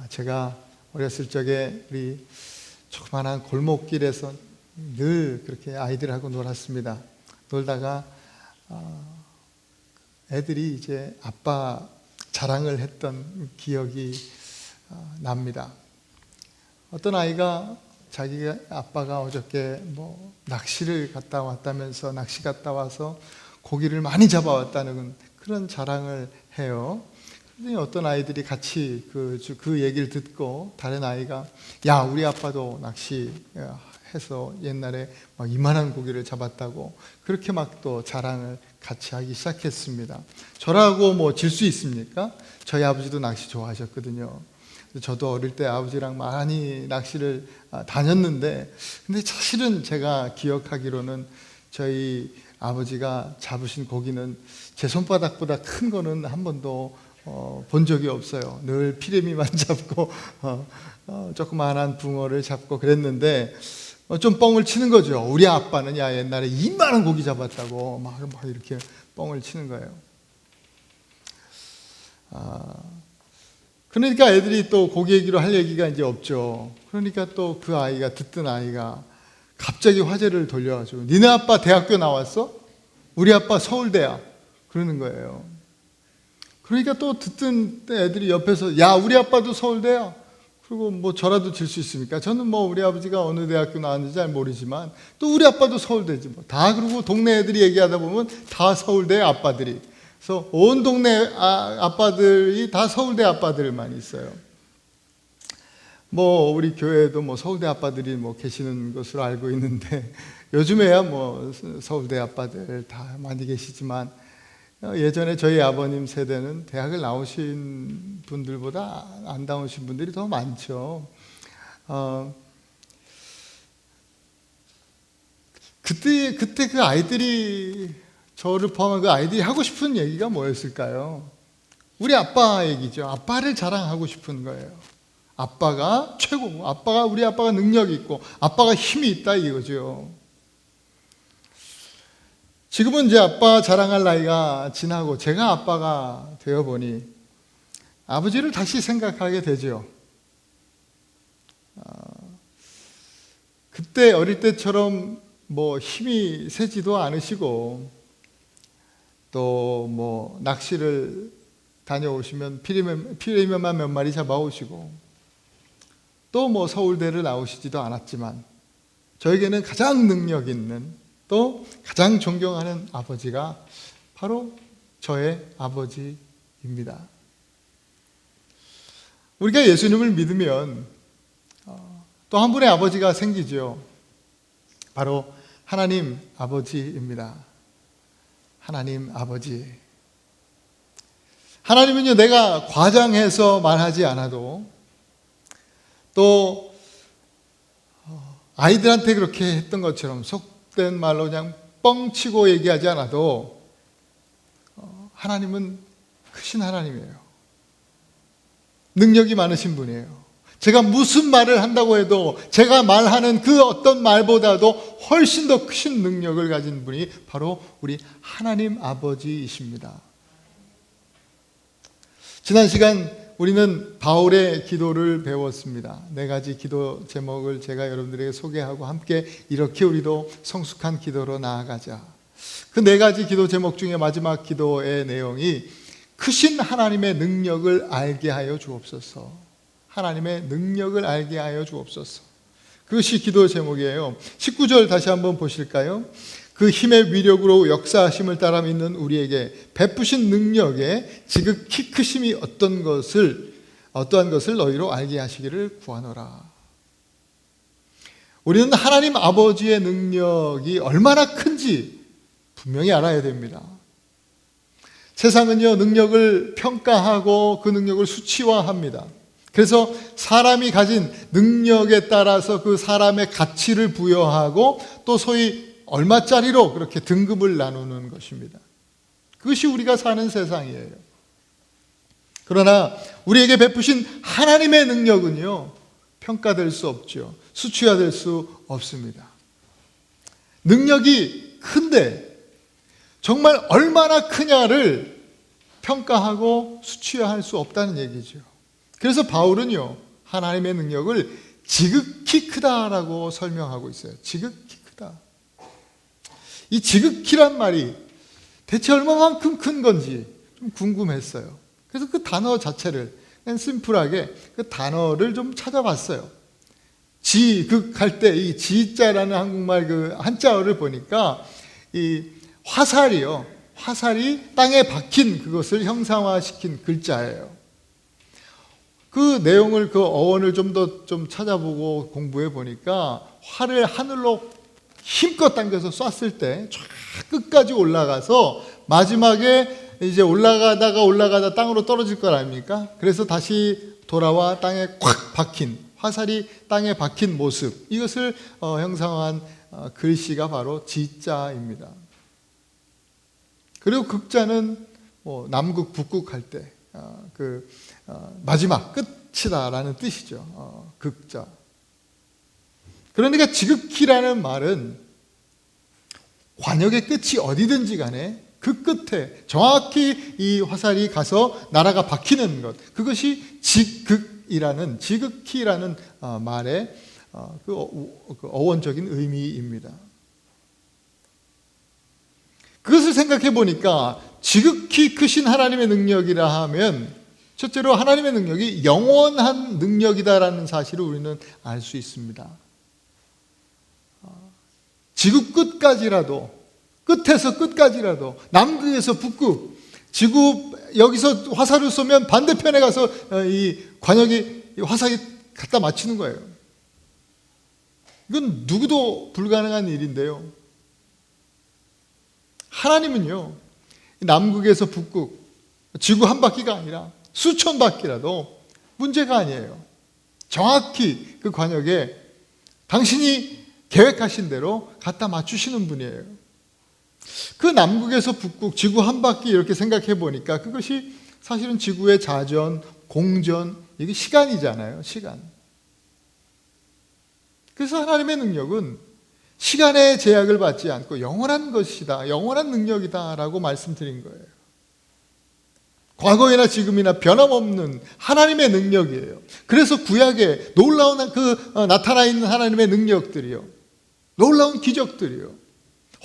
제가 어렸을 적에 우리 조그만한 골목길에서 늘 그렇게 아이들하고 놀았습니다. 놀다가 애들이 이제 아빠 자랑을 했던 기억이 납니다. 어떤 아이가 자기가 아빠가 어저께 낚시를 갔다 왔다면서 낚시 갔다 와서 고기를 많이 잡아왔다는 그런 자랑을 해요. 그런데 어떤 아이들이 같이 그 얘기를 듣고 다른 아이가 야 우리 아빠도 낚시해서 옛날에 막 이만한 고기를 잡았다고 그렇게 막 또 자랑을 같이 하기 시작했습니다. 저라고 질 수 있습니까? 저희 아버지도 낚시 좋아하셨거든요. 저도 어릴 때 아버지랑 많이 낚시를 다녔는데 근데 사실은 제가 기억하기로는 저희 아버지가 잡으신 고기는 제 손바닥보다 큰 거는 한 번도 본 적이 없어요. 늘 피레미만 잡고 조그마한 붕어를 잡고 그랬는데 좀 뻥을 치는 거죠. 우리 아빠는 야 옛날에 이만한 고기 잡았다고 막 이렇게 뻥을 치는 거예요. 그러니까 애들이 또 고기 얘기로 할 얘기가 이제 없죠. 그러니까 또 그 아이가 듣던 아이가 갑자기 화제를 돌려가지고 니네 아빠 대학교 나왔어? 우리 아빠 서울대야. 그러는 거예요. 그러니까 또 듣던 애들이 옆에서 야 우리 아빠도 서울대야. 그리고 저라도 질 수 있습니까? 저는 우리 아버지가 어느 대학교 나왔는지 잘 모르지만 또 우리 아빠도 서울대지 다 그러고 동네 애들이 얘기하다 보면 다 서울대 아빠들이. 그래서 온 동네 아빠들이 다 서울대 아빠들만 있어요. 우리 교회에도 서울대 아빠들이 계시는 것으로 알고 있는데 요즘에야 서울대 아빠들 다 많이 계시지만 예전에 저희 아버님 세대는 대학을 나오신 분들보다 안 나오신 분들이 더 많죠. 그때 그 아이들이 저를 포함한 그 아이들이 하고 싶은 얘기가 뭐였을까요? 우리 아빠 얘기죠. 아빠를 자랑하고 싶은 거예요. 아빠가 최고고, 우리 아빠가 능력이 있고, 아빠가 힘이 있다 이거죠. 지금은 이제 아빠 자랑할 나이가 지나고 제가 아빠가 되어보니 아버지를 다시 생각하게 되죠. 그때 어릴 때처럼 힘이 세지도 않으시고 또 낚시를 다녀오시면 피레미만 몇 마리 잡아오시고 또 서울대를 나오시지도 않았지만 저에게는 가장 능력 있는 또 가장 존경하는 아버지가 바로 저의 아버지입니다. 우리가 예수님을 믿으면 또 한 분의 아버지가 생기죠. 바로 하나님 아버지입니다. 하나님 아버지. 하나님은요, 내가 과장해서 말하지 않아도 또 아이들한테 그렇게 했던 것처럼 속된 말로 그냥 뻥치고 얘기하지 않아도 하나님은 크신 하나님이에요. 능력이 많으신 분이에요. 제가 무슨 말을 한다고 해도 제가 말하는 그 어떤 말보다도 훨씬 더 크신 능력을 가진 분이 바로 우리 하나님 아버지이십니다. 지난 시간 우리는 바울의 기도를 배웠습니다. 4가지 기도 제목을 제가 여러분들에게 소개하고 함께 이렇게 우리도 성숙한 기도로 나아가자. 그 4가지 기도 제목 중에 마지막 기도의 내용이 크신 하나님의 능력을 알게 하여 주옵소서. 하나님의 능력을 알게 하여 주옵소서. 그것이 기도 제목이에요. 19절 다시 한번 보실까요? 그 힘의 위력으로 역사하심을 따라 믿는 우리에게 베푸신 능력에 지극히 크심이 어떠한 것을 너희로 알게 하시기를 구하노라. 우리는 하나님 아버지의 능력이 얼마나 큰지 분명히 알아야 됩니다. 세상은요, 능력을 평가하고 그 능력을 수치화합니다. 그래서 사람이 가진 능력에 따라서 그 사람의 가치를 부여하고 또 소위 얼마짜리로 그렇게 등급을 나누는 것입니다. 그것이 우리가 사는 세상이에요. 그러나 우리에게 베푸신 하나님의 능력은요, 평가될 수 없죠. 수치화될 수 없습니다. 능력이 큰데 정말 얼마나 크냐를 평가하고 수치화할 수 없다는 얘기죠. 그래서 바울은요, 하나님의 능력을 지극히 크다라고 설명하고 있어요. 지극히 크다. 이 지극히란 말이 대체 얼마만큼 큰 건지 좀 궁금했어요. 그래서 그 단어 자체를 그냥 심플하게 그 단어를 좀 찾아봤어요. 지극할 때 이 지자라는 한국말 그 한자어를 보니까 이 화살이요. 화살이 땅에 박힌 그것을 형상화시킨 글자예요. 그 내용을, 그 어원을 좀 더 찾아보고 공부해 보니까 활을 하늘로 힘껏 당겨서 쐈을 때 쫙 끝까지 올라가서 마지막에 이제 올라가다 땅으로 떨어질 거 아닙니까? 그래서 다시 돌아와 땅에 콱 박힌, 화살이 땅에 박힌 모습, 이것을 형상화한 글씨가 바로 지자입니다. 그리고 극자는 남극, 북극 할 때 마지막 끝이다라는 뜻이죠. 극자. 그러니까 지극히라는 말은 관역의 끝이 어디든지 간에 그 끝에 정확히 이 화살이 가서 나라가 박히는 것, 그것이 지극히라는 말의 그 어원적인 의미입니다. 그것을 생각해 보니까 지극히 크신 하나님의 능력이라 하면 첫째로 하나님의 능력이 영원한 능력이다라는 사실을 우리는 알 수 있습니다. 지구 끝에서 끝까지라도, 남극에서 북극, 지구 여기서 화살을 쏘면 반대편에 가서 이 관역이 화살이 갖다 맞추는 거예요. 이건 누구도 불가능한 일인데요. 하나님은요, 남극에서 북극, 지구 한 바퀴가 아니라 수천 바퀴라도 문제가 아니에요. 정확히 그 관역에 당신이 계획하신 대로 갖다 맞추시는 분이에요. 그 남극에서 북극, 지구 한 바퀴 이렇게 생각해 보니까 그것이 사실은 지구의 자전, 공전, 이게 시간이잖아요. 시간. 그래서 하나님의 능력은 시간의 제약을 받지 않고 영원한 것이다, 영원한 능력이다라고 말씀드린 거예요. 과거이나 지금이나 변함없는 하나님의 능력이에요. 그래서 구약에 놀라운 나타나 있는 하나님의 능력들이요, 놀라운 기적들이요,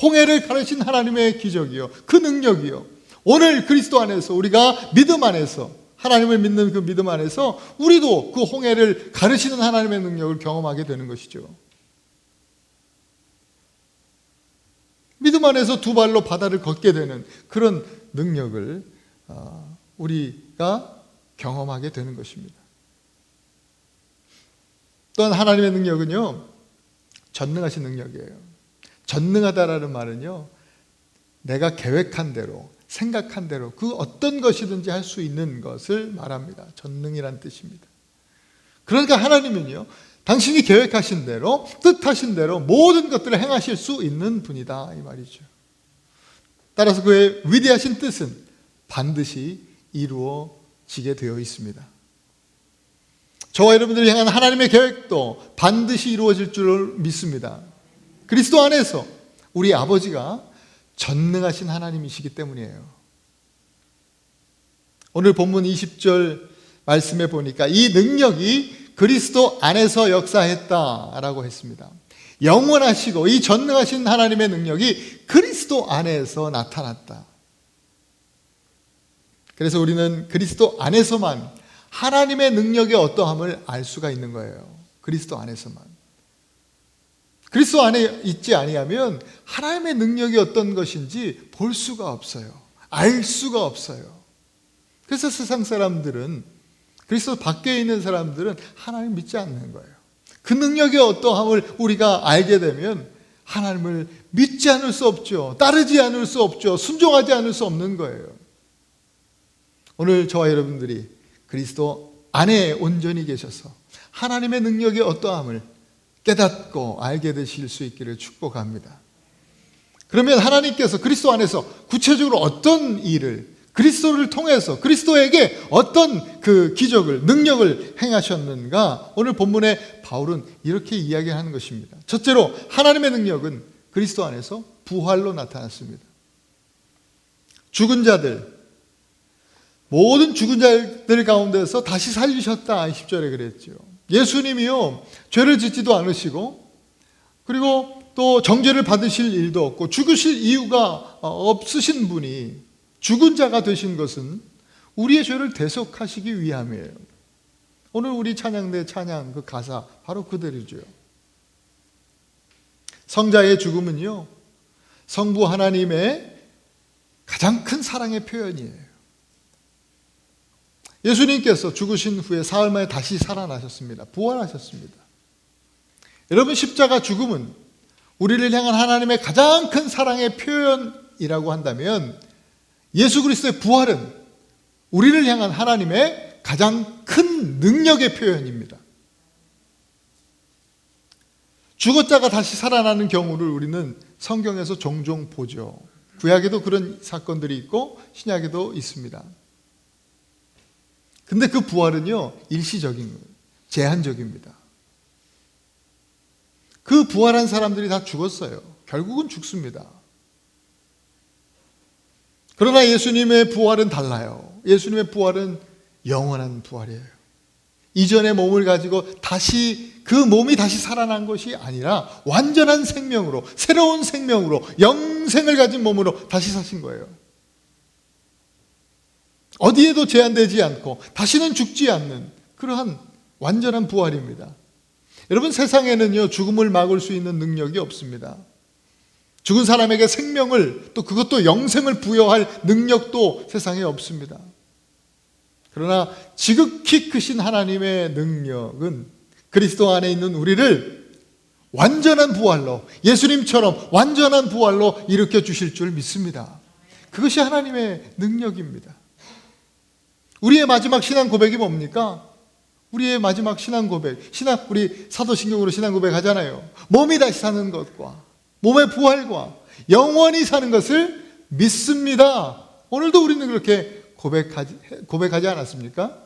홍해를 가르신 하나님의 기적이요, 그 능력이요, 오늘 그리스도 안에서 우리가 믿음 안에서, 하나님을 믿는 그 믿음 안에서 우리도 그 홍해를 가르치는 하나님의 능력을 경험하게 되는 것이죠. 믿음 안에서 두 발로 바다를 걷게 되는 그런 능력을 우리가 경험하게 되는 것입니다. 또한 하나님의 능력은요, 전능하신 능력이에요. 전능하다라는 말은요, 내가 계획한 대로, 생각한 대로 그 어떤 것이든지 할 수 있는 것을 말합니다. 전능이란 뜻입니다. 그러니까 하나님은요, 당신이 계획하신 대로, 뜻하신 대로 모든 것들을 행하실 수 있는 분이다, 이 말이죠. 따라서 그의 위대하신 뜻은 반드시 이루어지게 되어 있습니다. 저와 여러분들이 향한 하나님의 계획도 반드시 이루어질 줄 믿습니다. 그리스도 안에서 우리 아버지가 전능하신 하나님이시기 때문이에요. 오늘 본문 20절 말씀에 보니까 이 능력이 그리스도 안에서 역사했다라고 했습니다. 영원하시고 이 전능하신 하나님의 능력이 그리스도 안에서 나타났다. 그래서 우리는 그리스도 안에서만 하나님의 능력의 어떠함을 알 수가 있는 거예요. 그리스도 안에서만. 그리스도 안에 있지 아니하면 하나님의 능력이 어떤 것인지 볼 수가 없어요. 알 수가 없어요. 그래서 세상 사람들은, 그리스도 밖에 있는 사람들은 하나님 믿지 않는 거예요. 그 능력의 어떠함을 우리가 알게 되면 하나님을 믿지 않을 수 없죠. 따르지 않을 수 없죠. 순종하지 않을 수 없는 거예요. 오늘 저와 여러분들이 그리스도 안에 온전히 계셔서 하나님의 능력의 어떠함을 깨닫고 알게 되실 수 있기를 축복합니다. 그러면 하나님께서 그리스도 안에서 구체적으로 어떤 일을, 그리스도를 통해서 그리스도에게 어떤 그 기적을, 능력을 행하셨는가, 오늘 본문에 바울은 이렇게 이야기하는 것입니다. 첫째로 하나님의 능력은 그리스도 안에서 부활로 나타났습니다. 죽은 자들, 모든 죽은 자들 가운데서 다시 살리셨다 10절에 그랬죠. 예수님이요 죄를 짓지도 않으시고 그리고 또 정죄를 받으실 일도 없고 죽으실 이유가 없으신 분이 죽은 자가 되신 것은 우리의 죄를 대속하시기 위함이에요. 오늘 우리 찬양대 찬양 그 가사 바로 그대로죠. 성자의 죽음은요 성부 하나님의 가장 큰 사랑의 표현이에요. 예수님께서 죽으신 후에 사흘 만에 다시 살아나셨습니다. 부활하셨습니다. 여러분, 십자가 죽음은 우리를 향한 하나님의 가장 큰 사랑의 표현이라고 한다면 예수 그리스도의 부활은 우리를 향한 하나님의 가장 큰 능력의 표현입니다. 죽었다가 다시 살아나는 경우를 우리는 성경에서 종종 보죠. 구약에도 그런 사건들이 있고 신약에도 있습니다. 근데 그 부활은요 일시적인 거예요. 제한적입니다. 그 부활한 사람들이 다 죽었어요. 결국은 죽습니다. 그러나 예수님의 부활은 달라요. 예수님의 부활은 영원한 부활이에요. 이전의 몸을 가지고 다시 그 몸이 다시 살아난 것이 아니라 완전한 생명으로, 새로운 생명으로, 영생을 가진 몸으로 다시 사신 거예요. 어디에도 제한되지 않고 다시는 죽지 않는 그러한 완전한 부활입니다. 여러분, 세상에는요 죽음을 막을 수 있는 능력이 없습니다. 죽은 사람에게 생명을 또 그것도 영생을 부여할 능력도 세상에 없습니다. 그러나 지극히 크신 하나님의 능력은 그리스도 안에 있는 우리를 완전한 부활로, 예수님처럼 완전한 부활로 일으켜 주실 줄 믿습니다. 그것이 하나님의 능력입니다. 우리의 마지막 신앙 고백이 뭡니까? 우리의 마지막 신앙 고백, 우리 사도신경으로 신앙 고백하잖아요. 몸이 다시 사는 것과 몸의 부활과 영원히 사는 것을 믿습니다. 오늘도 우리는 그렇게 고백하지 않았습니까?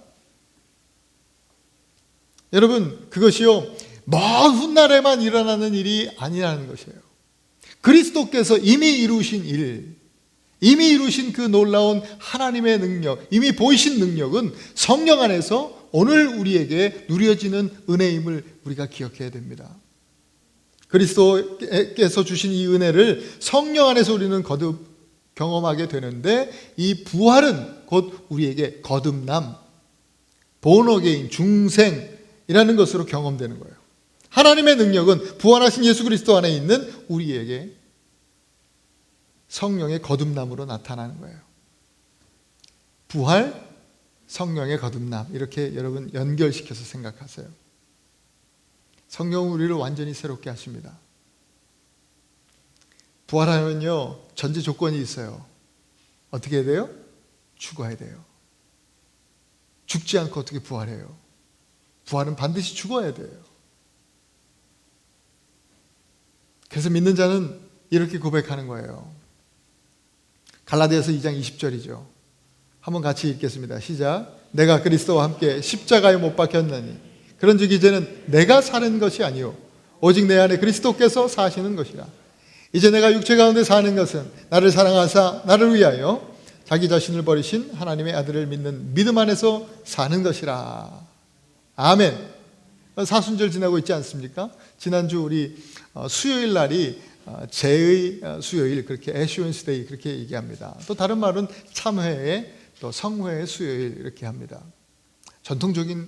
여러분, 그것이요 먼 훗날에만 일어나는 일이 아니라는 것이에요. 그리스도께서 이미 이루신 일, 이미 이루신 그 놀라운 하나님의 능력, 이미 보이신 능력은 성령 안에서 오늘 우리에게 누려지는 은혜임을 우리가 기억해야 됩니다. 그리스도께서 주신 이 은혜를 성령 안에서 우리는 거듭 경험하게 되는데, 이 부활은 곧 우리에게 거듭남, 본어게인, 중생이라는 것으로 경험되는 거예요. 하나님의 능력은 부활하신 예수 그리스도 안에 있는 우리에게 성령의 거듭남으로 나타나는 거예요. 부활, 성령의 거듭남, 이렇게 여러분 연결시켜서 생각하세요. 성령은 우리를 완전히 새롭게 하십니다. 부활하면요 전제 조건이 있어요. 어떻게 해야 돼요? 죽어야 돼요. 죽지 않고 어떻게 부활해요? 부활은 반드시 죽어야 돼요. 그래서 믿는 자는 이렇게 고백하는 거예요. 갈라디아서 2장 20절이죠. 한번 같이 읽겠습니다. 시작. 내가 그리스도와 함께 십자가에 못 박혔나니 그런즉 이제는 내가 사는 것이 아니요 오직 내 안에 그리스도께서 사시는 것이라. 이제 내가 육체 가운데 사는 것은 나를 사랑하사 나를 위하여 자기 자신을 버리신 하나님의 아들을 믿는 믿음 안에서 사는 것이라. 아멘. 사순절 지나고 있지 않습니까? 지난주 우리 수요일 날이 제의 수요일, 그렇게 애슈언스 데이 그렇게 얘기합니다. 또 다른 말은 참회의 또 성회의 수요일 이렇게 합니다. 전통적인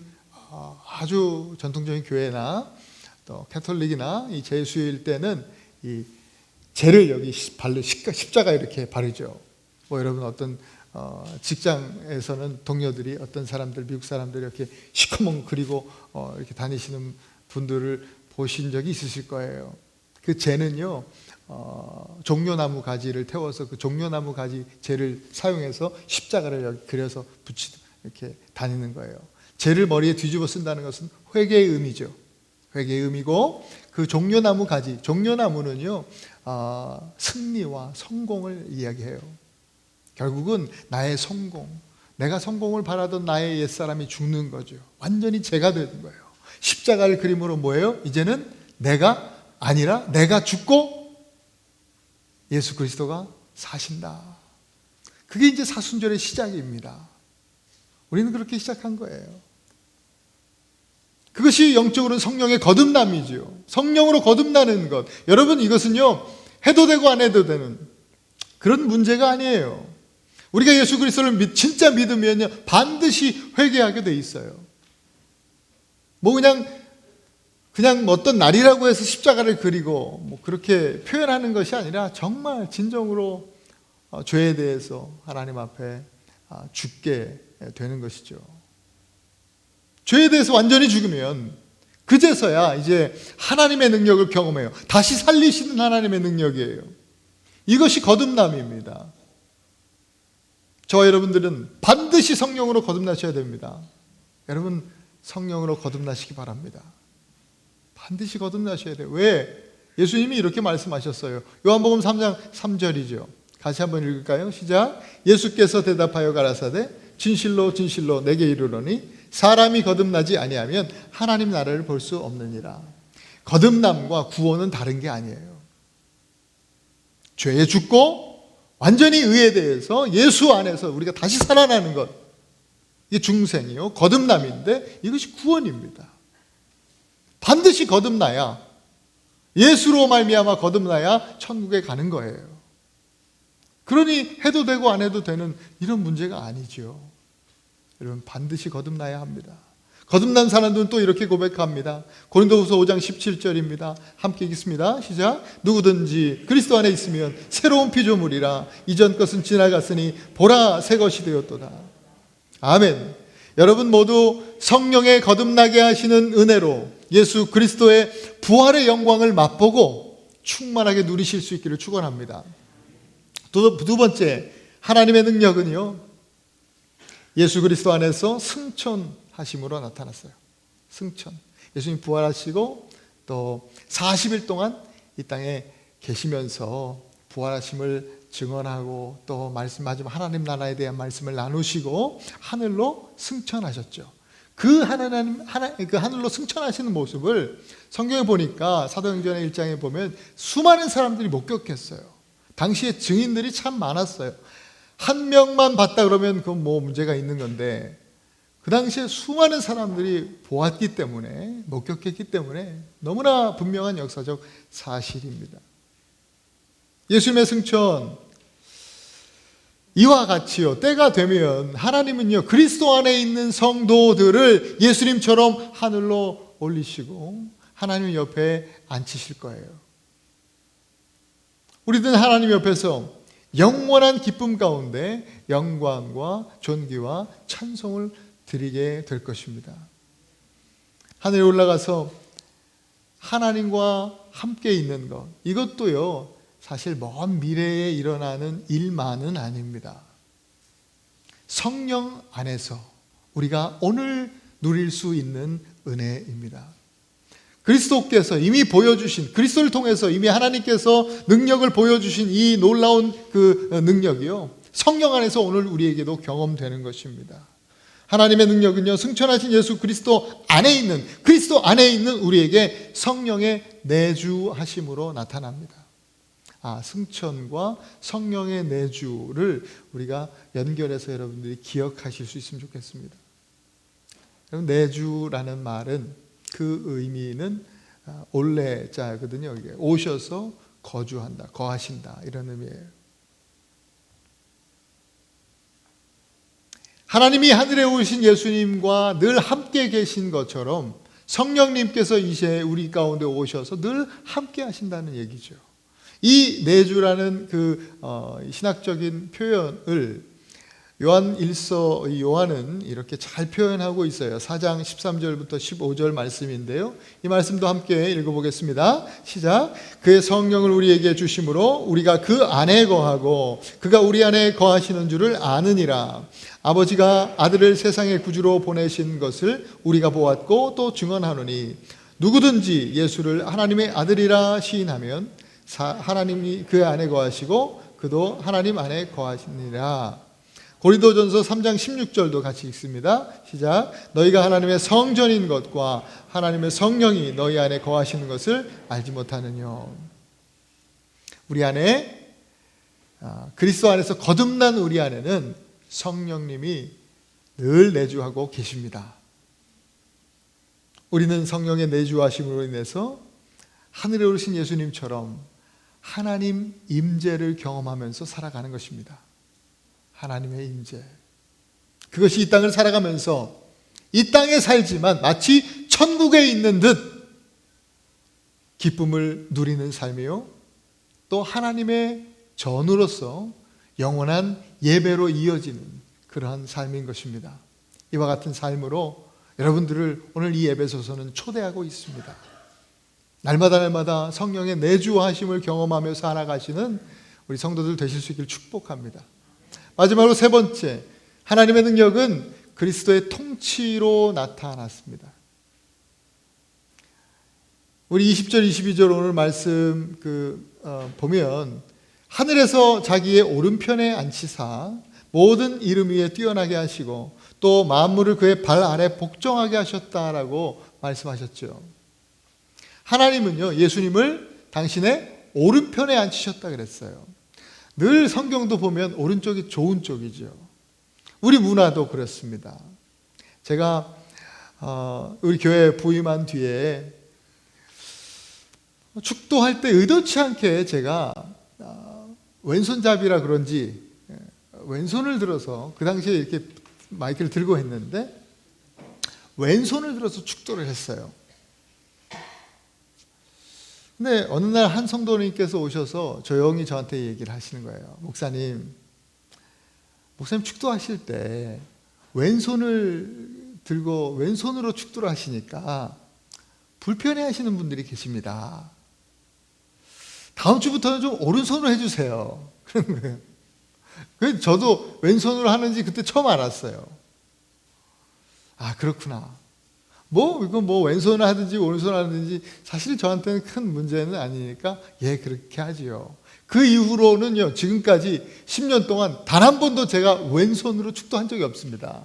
아주 전통적인 교회나 또 캐톨릭이나 이 제의 수요일 때는 이 죄를 여기 십자가 이렇게 바르죠. 뭐 여러분 어떤 직장에서는 동료들이 어떤 사람들, 미국 사람들이 이렇게 시커먼 그리고 이렇게 다니시는 분들을 보신 적이 있으실 거예요. 그 죄는요 종려나무 가지를 태워서 그 종려나무 가지 죄를 사용해서 십자가를 여기 그려서 이렇게 다니는 거예요. 죄를 머리에 뒤집어 쓴다는 것은 회개의 의미죠. 회개의 의미고, 그 종려나무 가지, 종려나무는요 승리와 성공을 이야기해요. 결국은 나의 성공, 내가 성공을 바라던 나의 옛사람이 죽는 거죠. 완전히 죄가 되는 거예요. 십자가를 그림으로 뭐예요? 이제는 내가 아니라 내가 죽고 예수 그리스도가 사신다. 그게 이제 사순절의 시작입니다. 우리는 그렇게 시작한 거예요. 그것이 영적으로는 성령의 거듭남이지요. 성령으로 거듭나는 것. 여러분, 이것은요, 해도 되고 안 해도 되는 그런 문제가 아니에요. 우리가 예수 그리스도를 진짜 믿으면요, 반드시 회개하게 돼 있어요. 뭐 그냥 어떤 날이라고 해서 십자가를 그리고 뭐 그렇게 표현하는 것이 아니라 정말 진정으로 죄에 대해서 하나님 앞에 죽게 되는 것이죠. 죄에 대해서 완전히 죽으면 그제서야 이제 하나님의 능력을 경험해요. 다시 살리시는 하나님의 능력이에요. 이것이 거듭남입니다. 저와 여러분들은 반드시 성령으로 거듭나셔야 됩니다. 여러분, 성령으로 거듭나시기 바랍니다. 반드시 거듭나셔야 돼요. 왜? 예수님이 이렇게 말씀하셨어요. 요한복음 3장 3절이죠. 같이 한번 읽을까요? 시작. 예수께서 대답하여 가라사대 진실로 진실로 내게 이르노니 사람이 거듭나지 아니하면 하나님 나라를 볼 수 없느니라. 거듭남과 구원은 다른 게 아니에요. 죄에 죽고 완전히 의에 대해서 예수 안에서 우리가 다시 살아나는 것, 이게 중생이요 거듭남인데 이것이 구원입니다. 반드시 거듭나야, 예수로 말미암아 거듭나야 천국에 가는 거예요. 그러니 해도 되고 안 해도 되는 이런 문제가 아니죠. 여러분, 반드시 거듭나야 합니다. 거듭난 사람들은 또 이렇게 고백합니다. 고린도후서 5장 17절입니다. 함께 읽겠습니다. 시작. 누구든지 그리스도 안에 있으면 새로운 피조물이라 이전 것은 지나갔으니 보라 새 것이 되었도다. 아멘. 여러분 모두 성령의 거듭나게 하시는 은혜로 예수 그리스도의 부활의 영광을 맛보고 충만하게 누리실 수 있기를 축원합니다. 두 번째, 하나님의 능력은요, 예수 그리스도 안에서 승천하심으로 나타났어요. 승천. 예수님 부활하시고 또 40일 동안 이 땅에 계시면서 부활하심을 증언하고 또 마지막 하나님 나라에 대한 말씀을 나누시고 하늘로 승천하셨죠. 그 하늘로 승천하시는 모습을 성경에 보니까 사도행전의 1장에 보면 수많은 사람들이 목격했어요. 당시에 증인들이 참 많았어요. 한 명만 봤다 그러면 그건 뭐 문제가 있는 건데, 그 당시에 수많은 사람들이 보았기 때문에, 목격했기 때문에 너무나 분명한 역사적 사실입니다. 예수님의 승천, 이와 같이요, 때가 되면 하나님은요, 그리스도 안에 있는 성도들을 예수님처럼 하늘로 올리시고 하나님 옆에 앉히실 거예요. 우리들은 하나님 옆에서 영원한 기쁨 가운데 영광과 존귀와 찬송을 드리게 될 것입니다. 하늘에 올라가서 하나님과 함께 있는 것, 이것도요 사실 먼 미래에 일어나는 일만은 아닙니다. 성령 안에서 우리가 오늘 누릴 수 있는 은혜입니다. 그리스도께서 이미 보여주신, 그리스도를 통해서 이미 하나님께서 능력을 보여주신 이 놀라운 그 능력이요, 성령 안에서 오늘 우리에게도 경험되는 것입니다. 하나님의 능력은요, 승천하신 예수 그리스도 안에 있는 우리에게 성령의 내주하심으로 나타납니다. 승천과 성령의 내주를 우리가 연결해서 여러분들이 기억하실 수 있으면 좋겠습니다. 여러분, 내주라는 말은 그 의미는 올레자거든요. 이게 오셔서 거주한다, 거하신다, 이런 의미예요. 하나님이 하늘에 오신 예수님과 늘 함께 계신 것처럼 성령님께서 이제 우리 가운데 오셔서 늘 함께 하신다는 얘기죠. 이 내주라는 그 신학적인 표현을 요한은 이렇게 잘 표현하고 있어요. 4장 13절부터 15절 말씀인데요, 이 말씀도 함께 읽어보겠습니다. 시작. 그의 성령을 우리에게 주심으로 우리가 그 안에 거하고 그가 우리 안에 거하시는 줄을 아느니라. 아버지가 아들을 세상의 구주로 보내신 것을 우리가 보았고 또 증언하노니 누구든지 예수를 하나님의 아들이라 시인하면 하나님이 그 안에 거하시고 그도 하나님 안에 거하시니라. 고린도전서 3장 16절도 같이 읽습니다. 시작. 너희가 하나님의 성전인 것과 하나님의 성령이 너희 안에 거하시는 것을 알지 못하느냐. 우리 안에, 그리스도 안에서 거듭난 우리 안에는 성령님이 늘 내주하고 계십니다. 우리는 성령의 내주하심으로 인해서 하늘에 오르신 예수님처럼 하나님 임재를 경험하면서 살아가는 것입니다. 하나님의 임재. 그것이 이 땅을 살아가면서 이 땅에 살지만 마치 천국에 있는 듯 기쁨을 누리는 삶이요, 또 하나님의 전우로서 영원한 예배로 이어지는 그러한 삶인 것입니다. 이와 같은 삶으로 여러분들을 오늘 이 에베소서는 초대하고 있습니다. 날마다 성령의 내주하심을 경험하며 살아가시는 우리 성도들 되실 수 있기를 축복합니다. 마지막으로 세 번째, 하나님의 능력은 그리스도의 통치로 나타났습니다. 우리 20절, 22절 오늘 말씀 보면 하늘에서 자기의 오른편에 앉히사 모든 이름 위에 뛰어나게 하시고 또 만물을 그의 발 아래 복종하게 하셨다라고 말씀하셨죠. 하나님은요, 예수님을 당신의 오른편에 앉히셨다 그랬어요. 늘 성경도 보면 오른쪽이 좋은 쪽이죠. 우리 문화도 그렇습니다. 제가 우리 교회 부임한 뒤에 축도할 때 의도치 않게 제가 왼손잡이라 그런지 왼손을 들어서, 그 당시에 이렇게 마이크를 들고 했는데 왼손을 들어서 축도를 했어요. 근데 어느 날 한 성도님께서 오셔서 조용히 저한테 얘기를 하시는 거예요. 목사님 축도하실 때 왼손을 들고 왼손으로 축도를 하시니까 불편해 하시는 분들이 계십니다. 다음 주부터는 좀 오른손으로 해주세요. 그런 거예요. 그래서 저도 왼손으로 하는지 그때 처음 알았어요. 아, 그렇구나. 이건 왼손을 하든지 오른손을 하든지 사실 저한테는 큰 문제는 아니니까 그렇게 하지요. 그 이후로는요, 지금까지 10년 동안 단 한 번도 제가 왼손으로 축도한 적이 없습니다.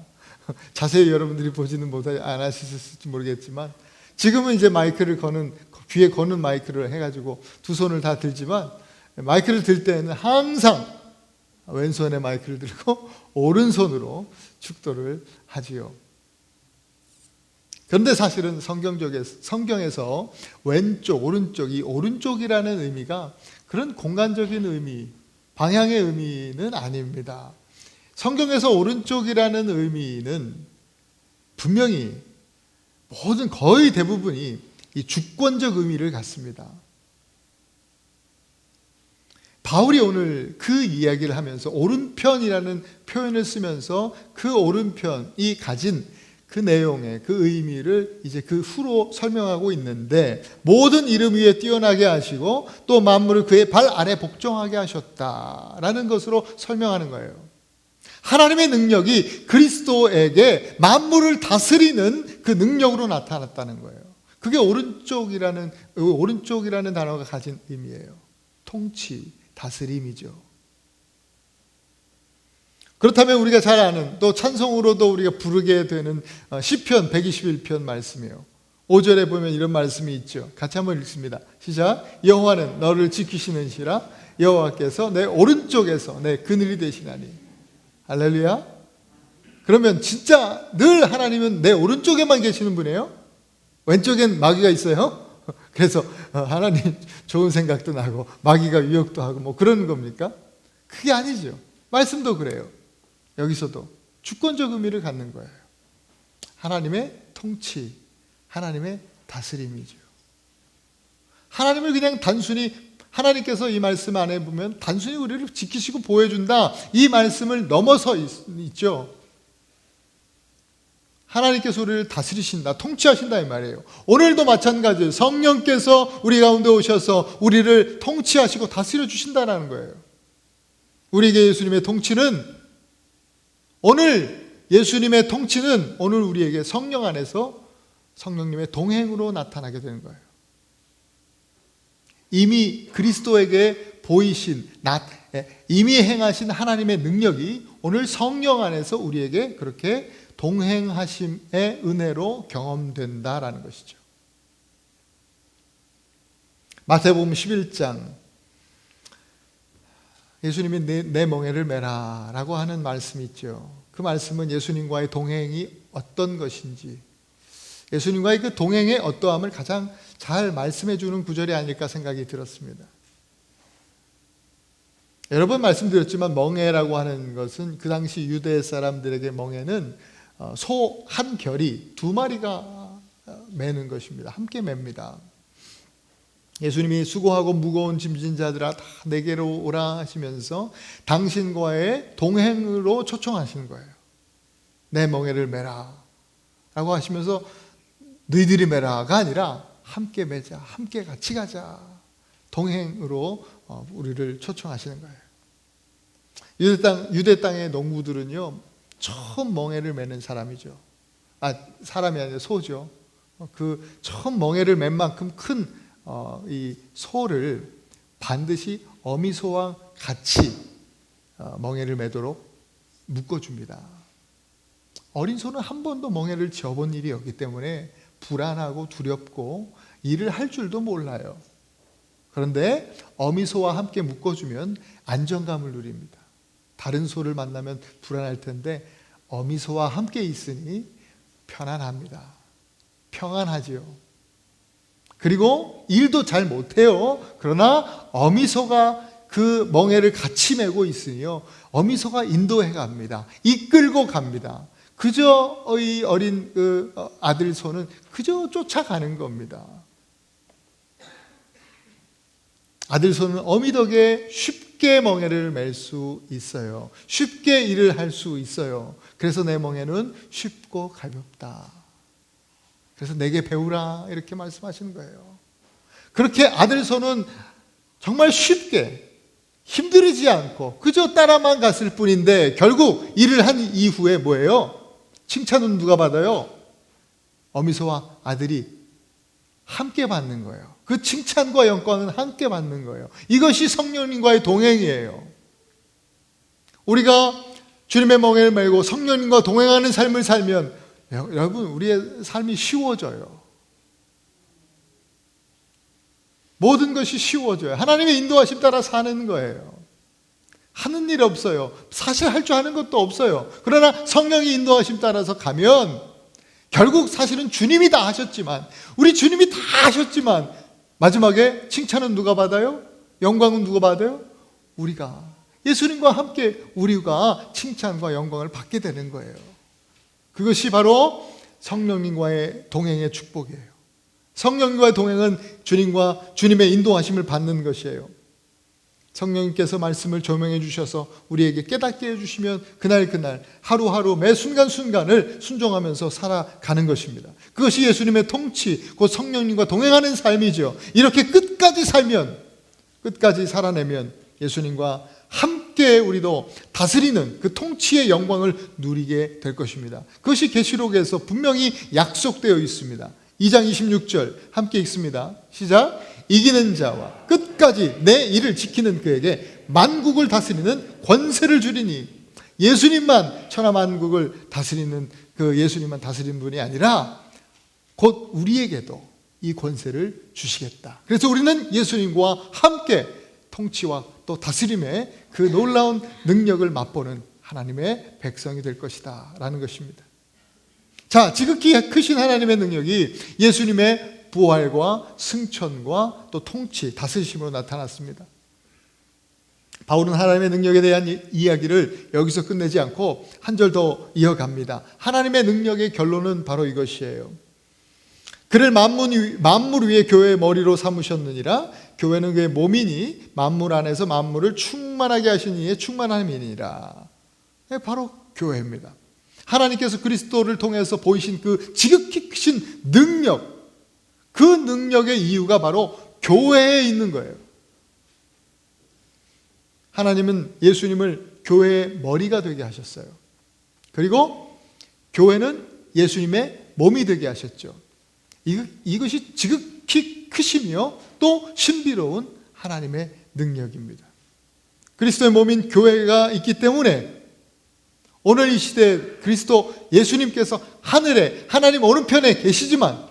자세히 여러분들이 보지는 안 하셨을지 모르겠지만 지금은 이제 귀에 거는 마이크를 해가지고 두 손을 다 들지만 마이크를 들 때는 항상 왼손에 마이크를 들고 오른손으로 축도를 하지요. 그런데 사실은 성경에서 왼쪽, 오른쪽이 오른쪽이라는 의미가 그런 공간적인 의미, 방향의 의미는 아닙니다. 성경에서 오른쪽이라는 의미는 분명히 거의 대부분이 이 주권적 의미를 갖습니다. 바울이 오늘 그 이야기를 하면서 오른편이라는 표현을 쓰면서 그 오른편이 가진 그 내용의 그 의미를 이제 그 후로 설명하고 있는데, 모든 이름 위에 뛰어나게 하시고 또 만물을 그의 발 아래 복종하게 하셨다라는 것으로 설명하는 거예요. 하나님의 능력이 그리스도에게 만물을 다스리는 그 능력으로 나타났다는 거예요. 그게 오른쪽이라는 단어가 가진 의미예요. 통치, 다스림이죠. 그렇다면 우리가 잘 아는, 또 찬송으로도 우리가 부르게 되는 시편 121편 말씀이에요. 5절에 보면 이런 말씀이 있죠. 같이 한번 읽습니다. 시작. 여호와는 너를 지키시는 시라. 여호와께서 내 오른쪽에서 내 그늘이 되시나니. 할렐루야. 그러면 진짜 늘 하나님은 내 오른쪽에만 계시는 분이에요? 왼쪽엔 마귀가 있어요? 그래서 하나님 좋은 생각도 나고 마귀가 유혹도 하고 그런 겁니까? 그게 아니죠. 말씀도 그래요. 여기서도 주권적 의미를 갖는 거예요. 하나님의 통치, 하나님의 다스림이죠. 하나님을 그냥 단순히, 하나님께서 이 말씀 안에 보면 단순히 우리를 지키시고 보호해준다, 이 말씀을 넘어서 있죠. 하나님께서 우리를 다스리신다, 통치하신다 이 말이에요. 오늘도 마찬가지예요. 성령께서 우리 가운데 오셔서 우리를 통치하시고 다스려 주신다는 거예요. 우리에게 예수님의 통치는 오늘 우리에게 성령 안에서 성령님의 동행으로 나타나게 되는 거예요. 이미 그리스도에게 보이신, 이미 행하신 하나님의 능력이 오늘 성령 안에서 우리에게 그렇게 동행하심의 은혜로 경험된다라는 것이죠. 마태복음 11장, 예수님이 내 멍에를 메라 라고 하는 말씀이 있죠. 그 말씀은 예수님과의 동행이 어떤 것인지, 예수님과의 그 동행의 어떠함을 가장 잘 말씀해 주는 구절이 아닐까 생각이 들었습니다. 여러 번 말씀드렸지만 멍에라고 하는 것은 그 당시 유대 사람들에게 멍에는 소 한 결이 두 마리가 매는 것입니다. 함께 맵니다. 예수님이 수고하고 무거운 짐진 자들아 다 내게로 오라 하시면서 당신과의 동행으로 초청하시는 거예요. 내 멍에를 매라 라고 하시면서 너희들이 매라가 아니라 함께 매자, 함께 같이 가자, 동행으로 우리를 초청하시는 거예요. 유대 땅의 농부들은요, 처음 멍에를 매는 사람이죠. 사람이 아니라 소죠. 그 처음 멍에를 맨 만큼 큰 이 소를 반드시 어미소와 같이 멍에를 매도록 묶어줍니다. 어린 소는 한 번도 멍에를 지어본 일이 없기 때문에 불안하고 두렵고 일을 할 줄도 몰라요. 그런데 어미소와 함께 묶어주면 안정감을 누립니다. 다른 소를 만나면 불안할 텐데 어미소와 함께 있으니 편안합니다. 평안하지요. 그리고 일도 잘 못해요. 그러나 어미소가 그 멍에를 같이 메고 있으니요, 어미소가 인도해 갑니다. 이끌고 갑니다. 그저 이 어린 그 아들 소는 그저 쫓아가는 겁니다. 아들 소는 어미 덕에 쉽게 멍에를 맬 수 있어요. 쉽게 일을 할 수 있어요. 그래서 내 멍에는 쉽고 가볍다. 그래서 내게 배우라 이렇게 말씀하시는 거예요. 그렇게 아들 소는 정말 쉽게 힘들이지 않고 그저 따라만 갔을 뿐인데 결국 일을 한 이후에 뭐예요? 칭찬은 누가 받아요? 어미소와 아들이 함께 받는 거예요. 그 칭찬과 영광은 함께 받는 거예요. 이것이 성령님과의 동행이에요. 우리가 주님의 멍에를 메고 성령님과 동행하는 삶을 살면 여러분, 우리의 삶이 쉬워져요. 모든 것이 쉬워져요. 하나님의 인도하심 따라 사는 거예요. 하는 일 없어요. 사실 할 줄 아는 것도 없어요. 그러나 성령의 인도하심 따라서 가면 결국 사실은 주님이 다 하셨지만, 우리 주님이 다 하셨지만 마지막에 칭찬은 누가 받아요? 영광은 누가 받아요? 우리가. 예수님과 함께 우리가 칭찬과 영광을 받게 되는 거예요. 그것이 바로 성령님과의 동행의 축복이에요. 성령님과의 동행은 주님과 주님의 인도하심을 받는 것이에요. 성령님께서 말씀을 조명해 주셔서 우리에게 깨닫게 해주시면 그날 하루하루 매 순간순간을 순종하면서 살아가는 것입니다. 그것이 예수님의 통치, 곧 성령님과 동행하는 삶이죠. 이렇게 끝까지 살면, 끝까지 살아내면 예수님과 함께 우리도 다스리는 그 통치의 영광을 누리게 될 것입니다. 그것이 계시록에서 분명히 약속되어 있습니다. 2장 26절 함께 읽습니다. 시작. 이기는 자와 끝까지 내 일을 지키는 그에게 만국을 다스리는 권세를 주리니. 예수님만 천하만국을 다스리는 그 예수님만 다스리는 분이 아니라 곧 우리에게도 이 권세를 주시겠다. 그래서 우리는 예수님과 함께 통치와 또 다스림의 그 놀라운 능력을 맛보는 하나님의 백성이 될 것이다 라는 것입니다. 자, 지극히 크신 하나님의 능력이 예수님의 부활과 승천과 또 통치, 다스리심으로 나타났습니다. 바울은 하나님의 능력에 대한 이야기를 여기서 끝내지 않고 한 절 더 이어갑니다. 하나님의 능력의 결론은 바로 이것이에요. 그를 만물 위에 교회의 머리로 삼으셨느니라. 교회는 그의 몸이니 만물 안에서 만물을 충만하게 하신 이의 충만함이니라. 바로 교회입니다. 하나님께서 그리스도를 통해서 보이신 그 지극히 크신 능력, 그 능력의 이유가 바로 교회에 있는 거예요. 하나님은 예수님을 교회의 머리가 되게 하셨어요. 그리고 교회는 예수님의 몸이 되게 하셨죠. 이것이 지극히 크시며 또 신비로운 하나님의 능력입니다. 그리스도의 몸인 교회가 있기 때문에 오늘 이 시대에 그리스도 예수님께서 하늘에 하나님 오른편에 계시지만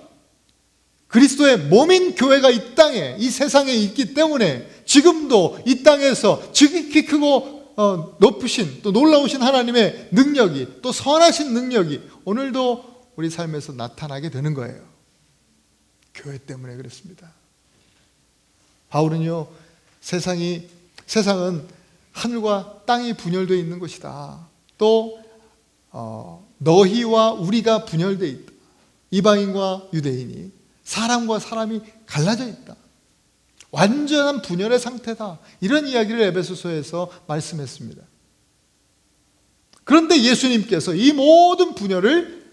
그리스도의 몸인 교회가 이 땅에, 이 세상에 있기 때문에 지금도 이 땅에서 지극히 크고 높으신 또 놀라우신 하나님의 능력이, 또 선하신 능력이 오늘도 우리 삶에서 나타나게 되는 거예요. 교회 때문에 그렇습니다. 바울은요, 세상은 하늘과 땅이 분열되어 있는 것이다. 또 너희와 우리가 분열되어 있다. 이방인과 유대인이, 사람과 사람이 갈라져 있다. 완전한 분열의 상태다. 이런 이야기를 에베소서에서 말씀했습니다. 그런데 예수님께서 이 모든 분열을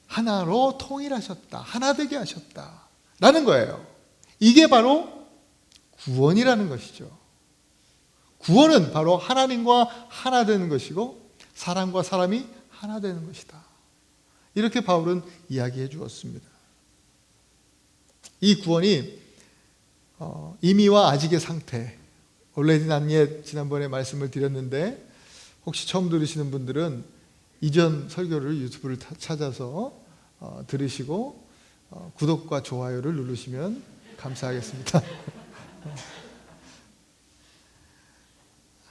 하나로 통일하셨다. 하나 되게 하셨다. 라는 거예요. 이게 바로 구원이라는 것이죠. 구원은 바로 하나님과 하나 되는 것이고 사람과 사람이 하나 되는 것이다. 이렇게 바울은 이야기해 주었습니다. 이 구원이 이미와 아직의 상태, already not yet 지난번에 말씀을 드렸는데 혹시 처음 들으시는 분들은 이전 설교를 유튜브를 찾아서 들으시고 구독과 좋아요를 누르시면 감사하겠습니다.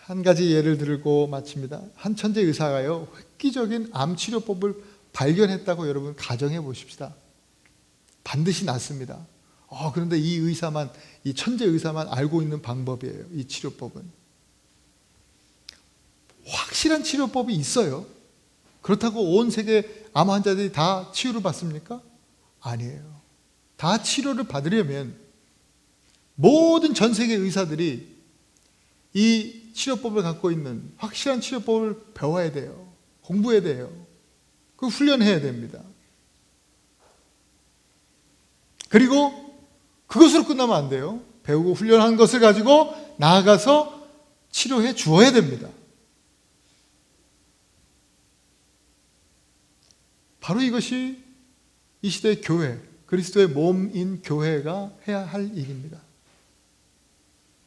한 가지 예를 들고 마칩니다. 한 천재 의사가요, 획기적인 암 치료법을 발견했다고 여러분 가정해 보십시다. 반드시 낫습니다. 그런데 이 천재 의사만 알고 있는 방법이에요. 이 치료법은. 확실한 치료법이 있어요. 그렇다고 온 세계 암 환자들이 다 치유를 받습니까? 아니에요. 다 치료를 받으려면 모든 전 세계 의사들이 이 치료법을 갖고 있는 확실한 치료법을 배워야 돼요. 공부해야 돼요. 그 훈련해야 됩니다. 그리고 그것으로 끝나면 안 돼요. 배우고 훈련한 것을 가지고 나아가서 치료해 주어야 됩니다. 바로 이것이 이 시대의 교회, 그리스도의 몸인 교회가 해야 할 일입니다.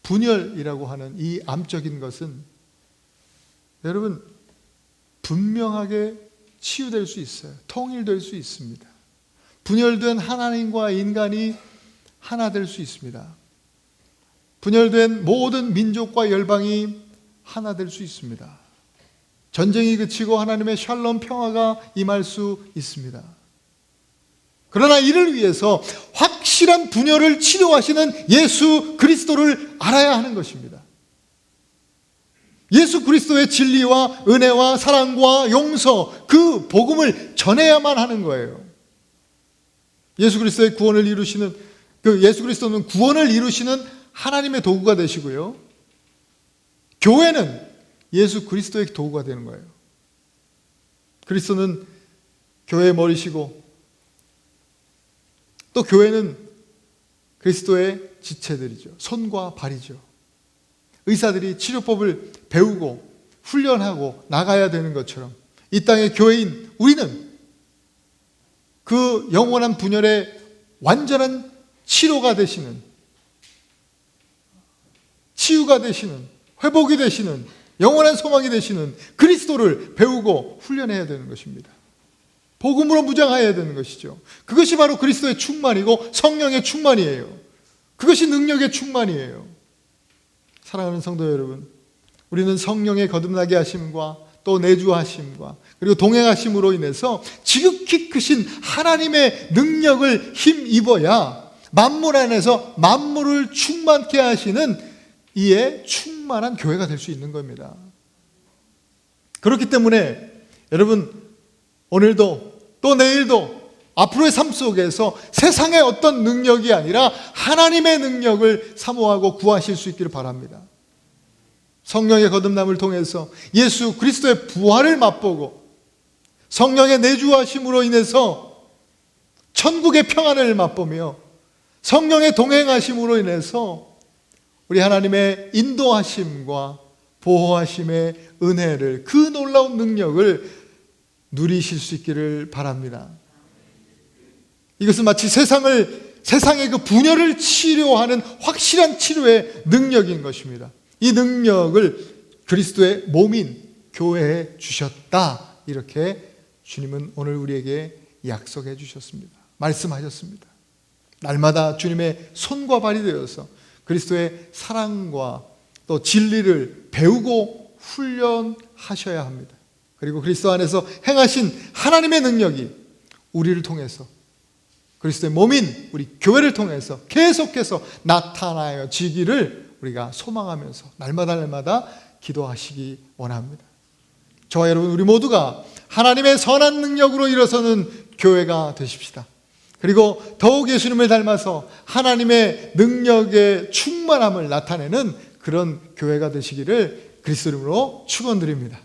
분열이라고 하는 이 암적인 것은 여러분 분명하게 치유될 수 있어요. 통일될 수 있습니다. 분열된 하나님과 인간이 하나 될 수 있습니다. 분열된 모든 민족과 열방이 하나 될 수 있습니다. 전쟁이 그치고 하나님의 샬롬 평화가 임할 수 있습니다. 그러나 이를 위해서 확실한 분열을 치료하시는 예수 그리스도를 알아야 하는 것입니다. 예수 그리스도의 진리와 은혜와 사랑과 용서, 그 복음을 전해야만 하는 거예요. 예수 그리스도의 구원을 이루시는, 예수 그리스도는 구원을 이루시는 하나님의 도구가 되시고요. 교회는 예수 그리스도의 도구가 되는 거예요. 그리스도는 교회의 머리시고 또 교회는 그리스도의 지체들이죠. 손과 발이죠. 의사들이 치료법을 배우고 훈련하고 나가야 되는 것처럼 이 땅의 교회인 우리는 그 영원한 분열의 완전한 치료가 되시는, 치유가 되시는, 회복이 되시는, 영원한 소망이 되시는 그리스도를 배우고 훈련해야 되는 것입니다. 복음으로 무장해야 되는 것이죠. 그것이 바로 그리스도의 충만이고 성령의 충만이에요. 그것이 능력의 충만이에요. 사랑하는 성도 여러분, 우리는 성령의 거듭나게 하심과 또 내주하심과 그리고 동행하심으로 인해서 지극히 크신 하나님의 능력을 힘입어야 만물 안에서 만물을 충만케 하시는 이에 충만한 교회가 될 수 있는 겁니다. 그렇기 때문에 여러분, 오늘도 또 내일도 앞으로의 삶 속에서 세상의 어떤 능력이 아니라 하나님의 능력을 사모하고 구하실 수 있기를 바랍니다. 성령의 거듭남을 통해서 예수 그리스도의 부활을 맛보고 성령의 내주하심으로 인해서 천국의 평안을 맛보며 성령의 동행하심으로 인해서 우리 하나님의 인도하심과 보호하심의 은혜를, 그 놀라운 능력을 누리실 수 있기를 바랍니다. 이것은 마치 세상의 그 분열을 치료하는 확실한 치료의 능력인 것입니다. 이 능력을 그리스도의 몸인 교회에 주셨다. 이렇게 주님은 오늘 우리에게 약속해 주셨습니다. 말씀하셨습니다. 날마다 주님의 손과 발이 되어서 그리스도의 사랑과 또 진리를 배우고 훈련하셔야 합니다. 그리고 그리스도 안에서 행하신 하나님의 능력이 우리를 통해서, 그리스도의 몸인 우리 교회를 통해서 계속해서 나타나지기를 우리가 소망하면서 날마다 기도하시기 원합니다. 저와 여러분, 우리 모두가 하나님의 선한 능력으로 일어서는 교회가 되십시다. 그리고 더욱 예수님을 닮아서 하나님의 능력의 충만함을 나타내는 그런 교회가 되시기를 그리스도 이름으로 축원드립니다.